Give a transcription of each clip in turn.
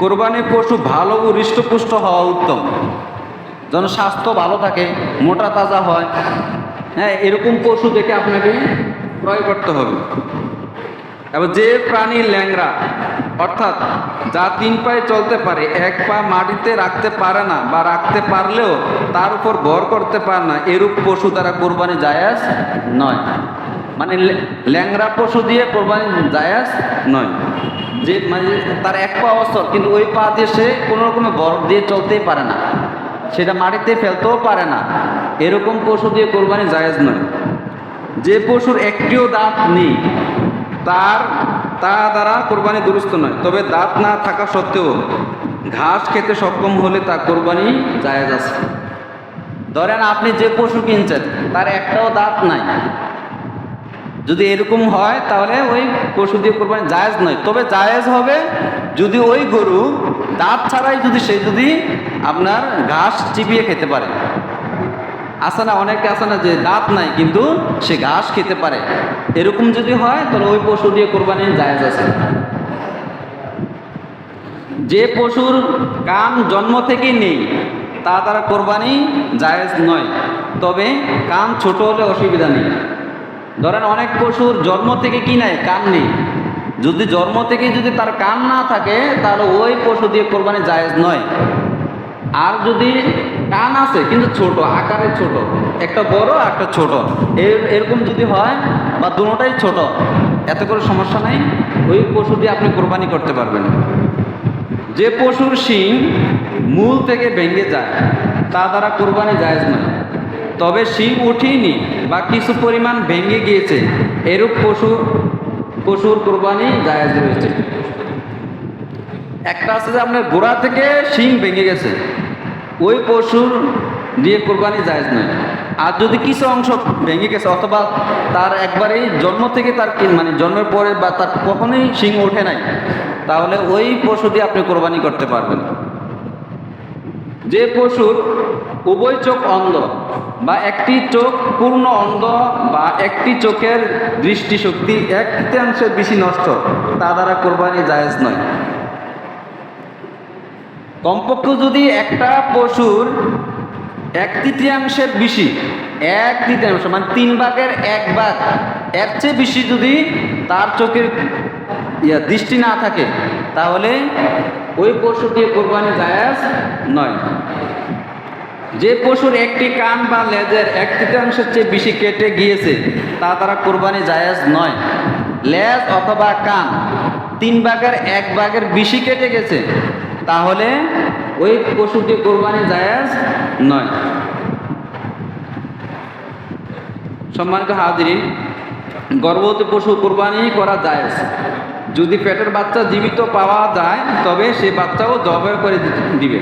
কোরবানির পশু ভালো ও হৃষ্টপুষ্ট হওয়া উত্তম, যেন স্বাস্থ্য ভালো থাকে, মোটা তাজা হয়। হ্যাঁ, এরকম পশু দেখে আপনাকে ক্রয় করতে হবে। এবার যে প্রাণী ল্যাংড়া, অর্থাৎ যা 3 পায়ে চলতে পারে, 1 পা মাটিতে রাখতে পারে না বা রাখতে পারলেও তার উপর ভর করতে পারে না, এরূপ পশু দ্বারা কোরবানি জায়েজ নয়। মানে ল্যাংড়া পশু দিয়ে কোরবানি জায়েজ নয়। যে মানে তার 1 পা অচল, কিন্তু ওই পা দিয়ে সে কোনো রকমের ভর দিয়ে চলতেই পারে না, সেটা মাটিতে ফেলতেও পারে না, এরকম পশু দিয়ে কোরবানি জায়েজ নয়। যে পশুর একটিও দাঁত নেই, তা দ্বারা কোরবানি দুরুস্ত নয়। তবে দাঁত না থাকা সত্ত্বেও ঘাস খেতে সক্ষম হলে তা কোরবানি জায়েজ আছে। ধরেন আপনি যে পশু কিনছেন তার একটাও দাঁত নাই, যদি এরকম হয় তাহলে ওই পশু দিয়ে কোরবানি জায়েজ নয়। তবে জায়েজ হবে যদি ওই গরু দাঁত ছাড়াই যদি আপনার ঘাস চিবিয়ে খেতে পারে। আছে না, অনেকে আছে না যে দাঁত নাই কিন্তু সে ঘাস খেতে পারে, এরকম যদি হয় তাহলে ওই পশু দিয়ে কোরবানি জায়েজ আছে। যে পশুর কান জন্ম থেকেই নেই তা দ্বারা কোরবানি জায়েজ নয়, তবে কান ছোট হলে অসুবিধা নেই। ধরেন অনেক পশুর জন্ম থেকে কি নাই, কান নেই, যদি জন্ম থেকে যদি তার কান না থাকে তাহলে ওই পশু দিয়ে কোরবানি জায়েজ নয়। আর যদি কান আছে কিন্তু ছোট আকারে, ছোট একটা বড় একটা ছোট, এরকম যদি হয় বা দুটোটাই ছোট, এত করে সমস্যা নাই, ওই পশু দিয়ে আপনি কোরবানি করতে পারবেন। যে পশুর শিং মূল থেকে ভেঙে যায় তা দ্বারা কোরবানি জায়েজ নয়, তবে শিং উঠেনি বা কিছু পরিমাণ ভেঙে গিয়েছে, এরূপ পশুর কোরবানি জায়েজ রয়েছে। একটা আছে যে আপনার গোড়া থেকে শিং ভেঙে গেছে, ওই পশুর দিয়ে কোরবানি জায়েজ নয়। আর যদি কিছু অংশ ভেঙে গেছে অথবা তার একবারেই জন্ম থেকে তার মানে জন্মের পরে বা তার কখনোই শিং ওঠে নাই, তাহলে ওই পশু দিয়ে আপনি কোরবানি করতে পারবেন। যে পশুর উভয় চোখ অন্ধ বা একটি চোখ পূর্ণ অন্ধ বা একটি চোখের দৃষ্টিশক্তি 1/3 বেশি নষ্ট, তা দ্বারা কোরবানি জায়েজ নয়। কমপক্ষে যদি একটা পশুর 1/3 বেশি, 1/3 মানে 1/3 এর চেয়ে বেশি যদি তার চোখের দৃষ্টি না থাকে, তাহলে ওই পশু দিয়ে কোরবানি জায়েজ নয়। যে পশুর একটি কান বা লেজের 1/3 চেয়ে বেশি কেটে গিয়েছে, তা দ্বারা কোরবানি জায়েজ নয়। লেজ অথবা কান 1/3 বেশি কেটে গেছে, তাহলে ওই পশু দিয়ে কোরবানি জায়েজ নয়। সম্মানিত হাজিরিন, গর্ভবতী পশু কোরবানি করা জায়েজ। যদি পেটের বাচ্চা জীবিত পাওয়া যায় তবে সে বাচ্চাও জবাই করে দিবে,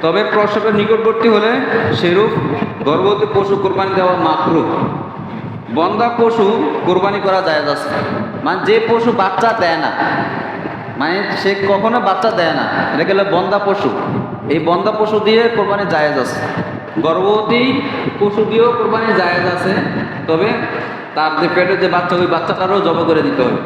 তবে প্রসবের নিকটবর্তী হলে সেরূপ গর্ভবতী পশু কোরবানি দেওয়া মাকরুহ। বন্ধা পশু কোরবানি করা জায়েজ আছে, মানে যে পশু বাচ্চা দেয় না, মানে সে কখনো বাচ্চা দেয় না, এটা গেলে বন্ধা পশু, এই বন্ধা পশু দিয়ে কোরবানি জায়েজ আছে। গর্ভবতী পশু দিয়েও কোরবানি জায়েজ আছে, তবে তার যে পেটের যে বাচ্চা, ওই বাচ্চাটারও জবাই করে দিতে হবে।